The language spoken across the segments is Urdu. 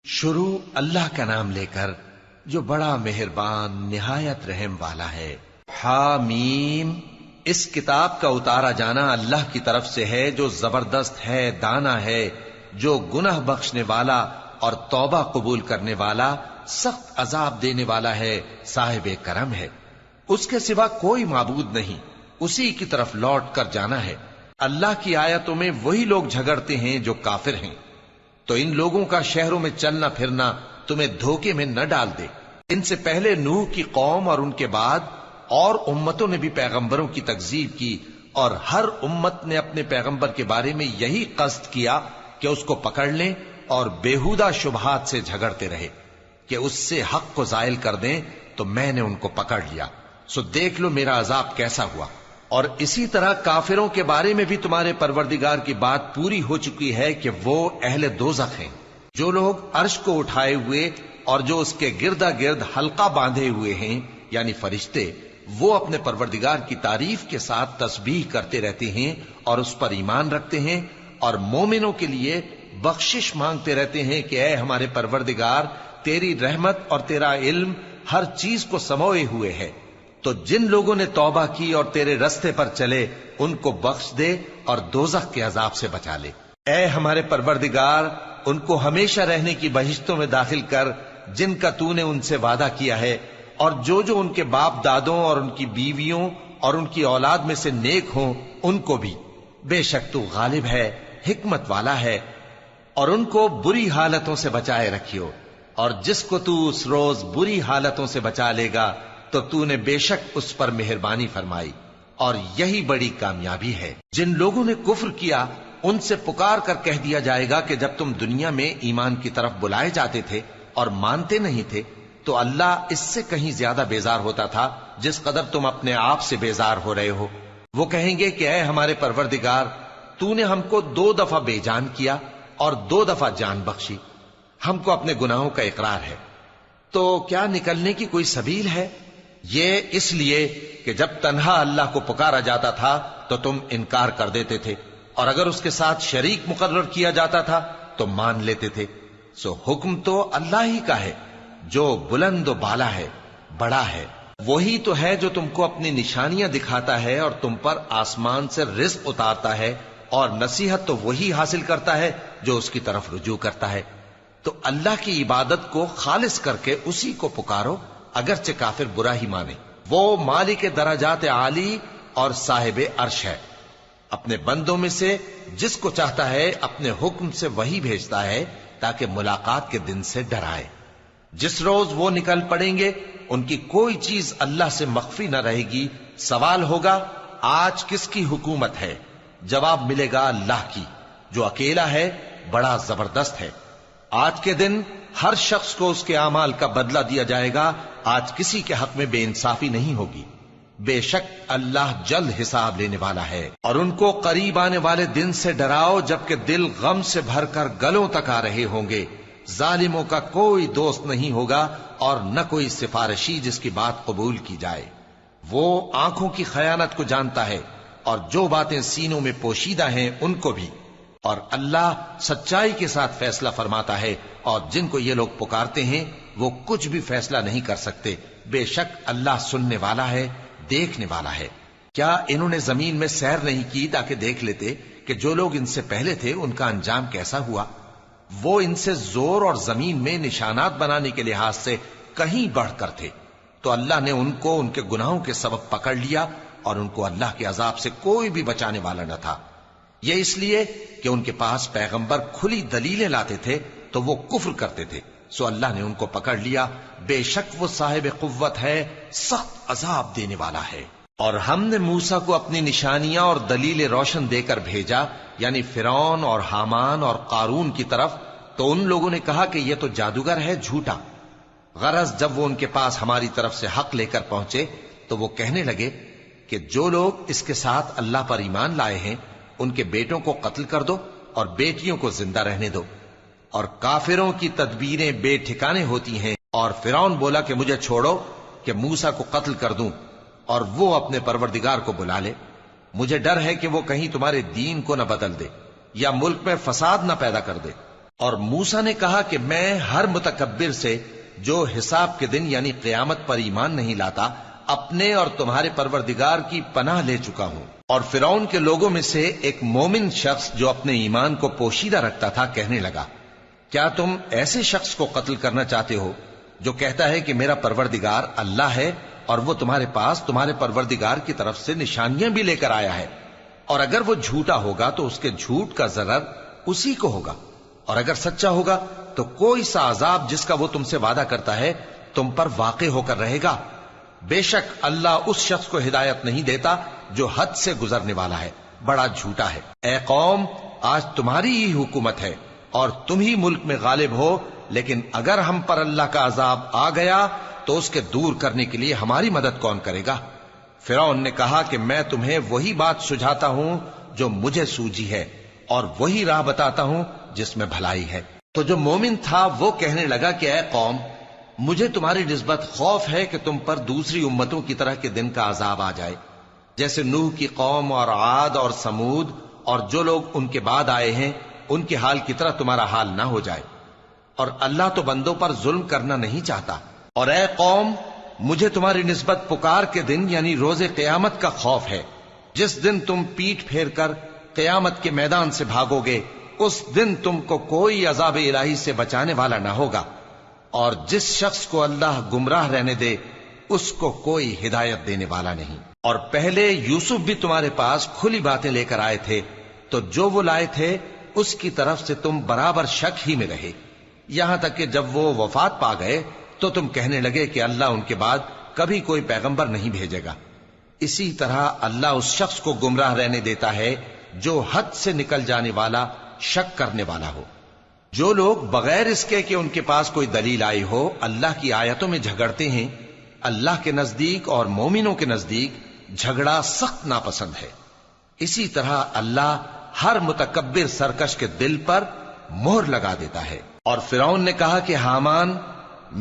شروع اللہ کا نام لے کر جو بڑا مہربان نہایت رحم والا ہے۔ حامیم، اس کتاب کا اتارا جانا اللہ کی طرف سے ہے جو زبردست ہے، دانا ہے، جو گناہ بخشنے والا اور توبہ قبول کرنے والا، سخت عذاب دینے والا ہے، صاحب کرم ہے۔ اس کے سوا کوئی معبود نہیں، اسی کی طرف لوٹ کر جانا ہے۔ اللہ کی آیتوں میں وہی لوگ جھگڑتے ہیں جو کافر ہیں، تو ان لوگوں کا شہروں میں چلنا پھرنا تمہیں دھوکے میں نہ ڈال دے۔ ان سے پہلے نوح کی قوم اور ان کے بعد اور امتوں نے بھی پیغمبروں کی تکذیب کی، اور ہر امت نے اپنے پیغمبر کے بارے میں یہی قصد کیا کہ اس کو پکڑ لیں اور بیہودہ شبہات سے جھگڑتے رہے کہ اس سے حق کو زائل کر دیں، تو میں نے ان کو پکڑ لیا، سو دیکھ لو میرا عذاب کیسا ہوا۔ اور اسی طرح کافروں کے بارے میں بھی تمہارے پروردگار کی بات پوری ہو چکی ہے کہ وہ اہل دوزخ ہیں۔ جو لوگ عرش کو اٹھائے ہوئے اور جو اس کے گردا گرد حلقہ باندھے ہوئے ہیں یعنی فرشتے، وہ اپنے پروردگار کی تعریف کے ساتھ تسبیح کرتے رہتے ہیں اور اس پر ایمان رکھتے ہیں، اور مومنوں کے لیے بخشش مانگتے رہتے ہیں کہ اے ہمارے پروردگار، تیری رحمت اور تیرا علم ہر چیز کو سموئے ہوئے ہے، تو جن لوگوں نے توبہ کی اور تیرے رستے پر چلے ان کو بخش دے اور دوزخ کے عذاب سے بچا لے۔ اے ہمارے پروردگار، ان کو ہمیشہ رہنے کی بہشتوں میں داخل کر جن کا تو نے ان سے وعدہ کیا ہے، اور جو جو ان کے باپ دادوں اور ان کی بیویوں اور ان کی اولاد میں سے نیک ہوں ان کو بھی۔ بے شک تو غالب ہے، حکمت والا ہے۔ اور ان کو بری حالتوں سے بچائے رکھیو، اور جس کو تو اس روز بری حالتوں سے بچا لے گا تو نے بے شک اس پر مہربانی فرمائی، اور یہی بڑی کامیابی ہے۔ جن لوگوں نے کفر کیا ان سے پکار کر کہہ دیا جائے گا کہ جب تم دنیا میں ایمان کی طرف بلائے جاتے تھے اور مانتے نہیں تھے تو اللہ اس سے کہیں زیادہ بیزار ہوتا تھا جس قدر تم اپنے آپ سے بیزار ہو رہے ہو۔ وہ کہیں گے کہ اے ہمارے پروردگار، تو نے ہم کو 2 دفعہ بے جان کیا اور 2 دفعہ جان بخشی، ہم کو اپنے گناہوں کا اقرار ہے، تو کیا نکلنے کی کوئی سبیل ہے؟ یہ اس لیے کہ جب تنہا اللہ کو پکارا جاتا تھا تو تم انکار کر دیتے تھے، اور اگر اس کے ساتھ شریک مقرر کیا جاتا تھا تو مان لیتے تھے۔ سو حکم تو اللہ ہی کا ہے جو بلند و بالا ہے، بڑا ہے۔ وہی تو ہے جو تم کو اپنی نشانیاں دکھاتا ہے اور تم پر آسمان سے رزق اتارتا ہے، اور نصیحت تو وہی حاصل کرتا ہے جو اس کی طرف رجوع کرتا ہے۔ تو اللہ کی عبادت کو خالص کر کے اسی کو پکارو، اگرچہ کافر برا ہی مانے۔ وہ مالک درجات عالی اور صاحب عرش ہے، اپنے بندوں میں سے جس کو چاہتا ہے اپنے حکم سے وہی بھیجتا ہے تاکہ ملاقات کے دن سے ڈرائے۔ جس روز وہ نکل پڑیں گے ان کی کوئی چیز اللہ سے مخفی نہ رہے گی۔ سوال ہوگا آج کس کی حکومت ہے؟ جواب ملے گا اللہ کی، جو اکیلا ہے، بڑا زبردست ہے۔ آج کے دن ہر شخص کو اس کے اعمال کا بدلہ دیا جائے گا، آج کسی کے حق میں بے انصافی نہیں ہوگی۔ بے شک اللہ جلد حساب لینے والا ہے۔ اور ان کو قریب آنے والے دن سے ڈراؤ جبکہ دل غم سے بھر کر گلوں تک آ رہے ہوں گے۔ ظالموں کا کوئی دوست نہیں ہوگا اور نہ کوئی سفارشی جس کی بات قبول کی جائے۔ وہ آنکھوں کی خیانت کو جانتا ہے اور جو باتیں سینوں میں پوشیدہ ہیں ان کو بھی، اور اللہ سچائی کے ساتھ فیصلہ فرماتا ہے، اور جن کو یہ لوگ پکارتے ہیں وہ کچھ بھی فیصلہ نہیں کر سکتے۔ بے شک اللہ سننے والا ہے، دیکھنے والا ہے۔ کیا انہوں نے زمین میں سیر نہیں کی تاکہ دیکھ لیتے کہ جو لوگ ان سے پہلے تھے ان کا انجام کیسا ہوا؟ وہ ان سے زور اور زمین میں نشانات بنانے کے لحاظ سے کہیں بڑھ کر تھے، تو اللہ نے ان کو ان کے گناہوں کے سبب پکڑ لیا، اور ان کو اللہ کے عذاب سے کوئی بھی بچانے والا نہ تھا۔ یہ اس لیے کہ ان کے پاس پیغمبر کھلی دلیلیں لاتے تھے تو وہ کفر کرتے تھے، سو اللہ نے ان کو پکڑ لیا۔ بے شک وہ صاحب قوت ہے، سخت عذاب دینے والا ہے۔ اور ہم نے موسیٰ کو اپنی نشانیاں اور دلیل روشن دے کر بھیجا، یعنی فرعون اور حامان اور قارون کی طرف، تو ان لوگوں نے کہا کہ یہ تو جادوگر ہے، جھوٹا۔ غرض جب وہ ان کے پاس ہماری طرف سے حق لے کر پہنچے تو وہ کہنے لگے کہ جو لوگ اس کے ساتھ اللہ پر ایمان لائے ہیں ان کے بیٹوں کو قتل کر دو اور بیٹیوں کو زندہ رہنے دو۔ اور کافروں کی تدبیریں بے ٹھکانے ہوتی ہیں، اور فرعون بولا کہ مجھے چھوڑو کہ موسیٰ کو قتل کر دوں اور وہ اپنے پروردگار کو بلا لے۔ مجھے ڈر ہے کہ وہ کہیں تمہارے دین کو نہ بدل دے یا ملک میں فساد نہ پیدا کر دے۔ اور موسیٰ نے کہا کہ میں ہر متکبر سے جو حساب کے دن یعنی قیامت پر ایمان نہیں لاتا اپنے اور تمہارے پروردگار کی پناہ لے چکا ہوں۔ اور فرعون کے لوگوں میں سے ایک مومن شخص جو اپنے ایمان کو پوشیدہ رکھتا تھا کہنے لگا، کیا تم ایسے شخص کو قتل کرنا چاہتے ہو جو کہتا ہے کہ میرا پروردگار اللہ ہے اور وہ تمہارے پاس تمہارے پروردگار کی طرف سے نشانیاں بھی لے کر آیا ہے، اور اگر وہ جھوٹا ہوگا تو اس کے جھوٹ کا ضرر اسی کو ہوگا، اور اگر سچا ہوگا تو کوئی سا عذاب جس کا وہ تم سے وعدہ کرتا ہے تم پر واقع ہو کر رہے گا۔ بے شک اللہ اس شخص کو ہدایت نہیں دیتا جو حد سے گزرنے والا ہے، بڑا جھوٹا ہے۔ اے قوم، آج تمہاری ہی حکومت ہے اور تم ہی ملک میں غالب ہو، لیکن اگر ہم پر اللہ کا عذاب آ گیا تو اس کے دور کرنے کے لیے ہماری مدد کون کرے گا؟ فرعون نے کہا کہ میں تمہیں وہی بات سجھاتا ہوں جو مجھے سوجی ہے اور وہی راہ بتاتا ہوں جس میں بھلائی ہے۔ تو جو مومن تھا وہ کہنے لگا کہ اے قوم، مجھے تمہاری نسبت خوف ہے کہ تم پر دوسری امتوں کی طرح کے دن کا عذاب آ جائے، جیسے نوح کی قوم اور عاد اور سمود اور جو لوگ ان کے بعد آئے ہیں ان کے حال کی طرح تمہارا حال نہ ہو جائے، اور اللہ تو بندوں پر ظلم کرنا نہیں چاہتا۔ اور اے قوم، مجھے تمہاری نسبت پکار کے دن یعنی روز قیامت کا خوف ہے، جس دن تم پیٹ پھیر کر قیامت کے میدان سے بھاگو گے، اس دن تم کو کوئی عذاب الہی سے بچانے والا نہ ہوگا، اور جس شخص کو اللہ گمراہ رہنے دے اس کو کوئی ہدایت دینے والا نہیں۔ اور پہلے یوسف بھی تمہارے پاس کھلی باتیں لے کر آئے تھے، تو جو وہ لائے تھے اس کی طرف سے تم برابر شک ہی میں رہے، یہاں تک کہ جب وہ وفات پا گئے تو تم کہنے لگے کہ اللہ ان کے بعد کبھی کوئی پیغمبر نہیں بھیجے گا۔ اسی طرح اللہ اس شخص کو گمراہ رہنے دیتا ہے جو حد سے نکل جانے والا، شک کرنے والا ہو۔ جو لوگ بغیر اس کے کہ ان کے پاس کوئی دلیل آئی ہو اللہ کی آیتوں میں جھگڑتے ہیں، اللہ کے نزدیک اور مومنوں کے نزدیک جھگڑا سخت ناپسند ہے۔ اسی طرح اللہ ہر متکبر سرکش کے دل پر مہر لگا دیتا ہے۔ اور فرعون نے کہا کہ حامان،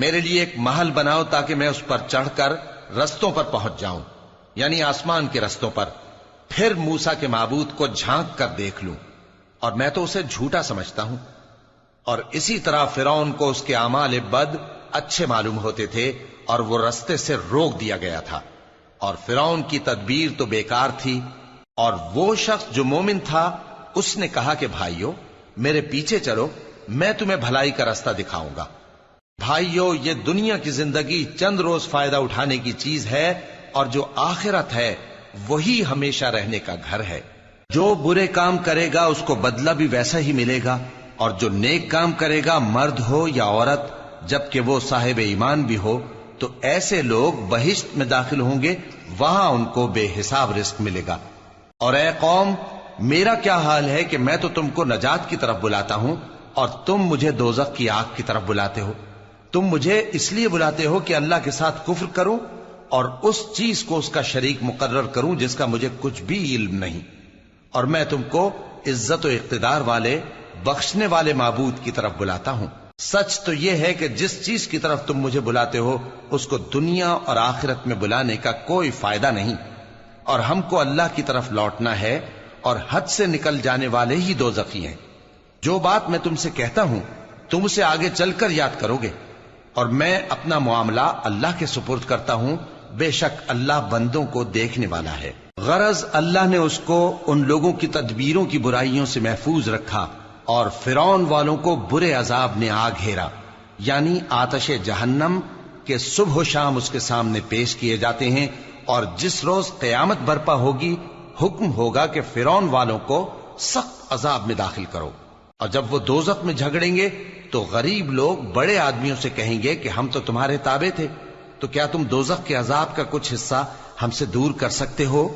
میرے لیے ایک محل بناؤ تاکہ میں اس پر چڑھ کر رستوں پر پہنچ جاؤں، یعنی آسمان کے رستوں پر، پھر موسیٰ کے معبود کو جھانک کر دیکھ لوں، اور میں تو اسے جھوٹا سمجھتا ہوں۔ اور اسی طرح فرعون کو اس کے اعمال بد اچھے معلوم ہوتے تھے اور وہ رستے سے روک دیا گیا تھا، اور فرعون کی تدبیر تو بیکار تھی۔ اور وہ شخص جو مومن تھا اس نے کہا کہ بھائیو، میرے پیچھے چلو، میں تمہیں بھلائی کا رستہ دکھاؤں گا۔ بھائیو، یہ دنیا کی زندگی چند روز فائدہ اٹھانے کی چیز ہے، اور جو آخرت ہے وہی ہمیشہ رہنے کا گھر ہے۔ جو برے کام کرے گا اس کو بدلہ بھی ویسا ہی ملے گا، اور جو نیک کام کرے گا، مرد ہو یا عورت، جبکہ وہ صاحب ایمان بھی ہو، تو ایسے لوگ بہشت میں داخل ہوں گے، وہاں ان کو بے حساب رزق ملے گا۔ اور اے قوم، میرا کیا حال ہے کہ میں تو تم کو نجات کی طرف بلاتا ہوں اور تم مجھے دوزخ کی آگ کی طرف بلاتے ہو۔ تم مجھے اس لیے بلاتے ہو کہ اللہ کے ساتھ کفر کروں اور اس چیز کو اس کا شریک مقرر کروں جس کا مجھے کچھ بھی علم نہیں، اور میں تم کو عزت و اقتدار والے، بخشنے والے معبود کی طرف بلاتا ہوں۔ سچ تو یہ ہے کہ جس چیز کی طرف تم مجھے بلاتے ہو اس کو دنیا اور آخرت میں بلانے کا کوئی فائدہ نہیں، اور ہم کو اللہ کی طرف لوٹنا ہے، اور حد سے نکل جانے والے ہی دوزخی ہیں۔ جو بات میں تم سے کہتا ہوں تم اسے آگے چل کر یاد کرو گے، اور میں اپنا معاملہ اللہ کے سپرد کرتا ہوں، بے شک اللہ بندوں کو دیکھنے والا ہے۔ غرض اللہ نے اس کو ان لوگوں کی تدبیروں کی برائیوں سے محفوظ رکھا، اور فرعون والوں کو برے عذاب نے آ گھیرا، یعنی آتش جہنم کے صبح و شام اس کے سامنے پیش کیے جاتے ہیں، اور جس روز قیامت برپا ہوگی حکم ہوگا کہ فرعون والوں کو سخت عذاب میں داخل کرو۔ اور جب وہ دوزخ میں جھگڑیں گے تو غریب لوگ بڑے آدمیوں سے کہیں گے کہ ہم تو تمہارے تابع تھے، تو کیا تم دوزخ کے عذاب کا کچھ حصہ ہم سے دور کر سکتے ہو؟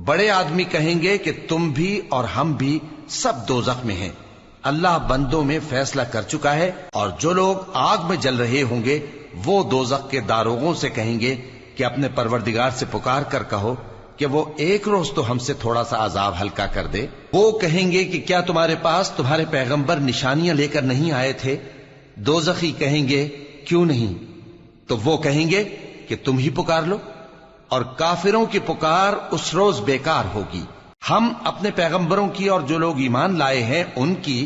بڑے آدمی کہیں گے کہ تم بھی اور ہم بھی سب دوزخ میں ہیں، اللہ بندوں میں فیصلہ کر چکا ہے۔ اور جو لوگ آگ میں جل رہے ہوں گے وہ دوزخ کے داروغوں سے کہیں گے کہ اپنے پروردگار سے پکار کر کہو کہ وہ ایک روز تو ہم سے تھوڑا سا عذاب ہلکا کر دے۔ وہ کہیں گے کہ کیا تمہارے پاس تمہارے پیغمبر نشانیاں لے کر نہیں آئے تھے؟ دوزخی کہیں گے کیوں نہیں؟ تو وہ کہیں گے کہ تم ہی پکار لو، اور کافروں کی پکار اس روز بیکار ہوگی۔ ہم اپنے پیغمبروں کی اور جو لوگ ایمان لائے ہیں ان کی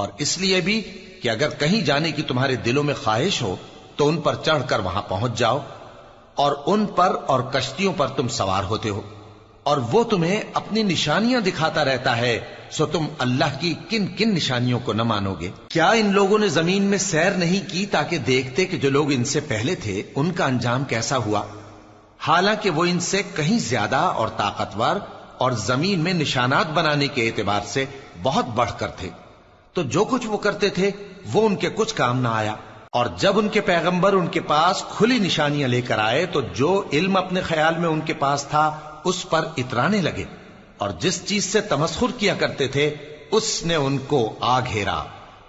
اور اس لیے بھی کہ اگر کہیں جانے کی تمہارے دلوں میں خواہش ہو تو ان پر چڑھ کر وہاں پہنچ جاؤ، اور ان پر اور کشتیوں پر تم سوار ہوتے ہو، اور وہ تمہیں اپنی نشانیاں دکھاتا رہتا ہے، سو تم اللہ کی کن کن نشانیوں کو نہ مانو گے؟ کیا ان لوگوں نے زمین میں سیر نہیں کی تاکہ دیکھتے کہ جو لوگ ان سے پہلے تھے ان کا انجام کیسا ہوا، حالانکہ وہ ان سے کہیں زیادہ اور طاقتور اور زمین میں نشانات بنانے کے اعتبار سے بہت بڑھ کر تھے، تو جو کچھ وہ کرتے تھے وہ ان کے کچھ کام نہ آیا۔ اور جب ان کے پیغمبر ان کے پاس کھلی نشانیاں لے کر آئے تو جو علم اپنے خیال میں ان کے پاس تھا اس پر اترانے لگے، اور جس چیز سے تمسخر کیا کرتے تھے اس نے ان کو آ گھیرا۔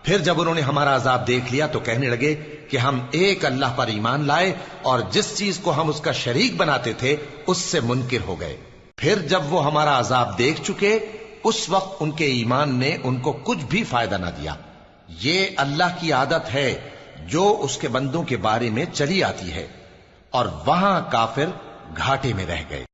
پھر جب انہوں نے ہمارا عذاب دیکھ لیا تو کہنے لگے کہ ہم ایک اللہ پر ایمان لائے، اور جس چیز کو ہم اس کا شریک بناتے تھے اس سے منکر ہو گئے۔ پھر جب وہ ہمارا عذاب دیکھ چکے اس وقت ان کے ایمان نے ان کو کچھ بھی فائدہ نہ دیا۔ یہ اللہ کی عادت ہے جو اس کے بندوں کے بارے میں چلی آتی ہے، اور وہاں کافر گھاٹے میں رہ گئے۔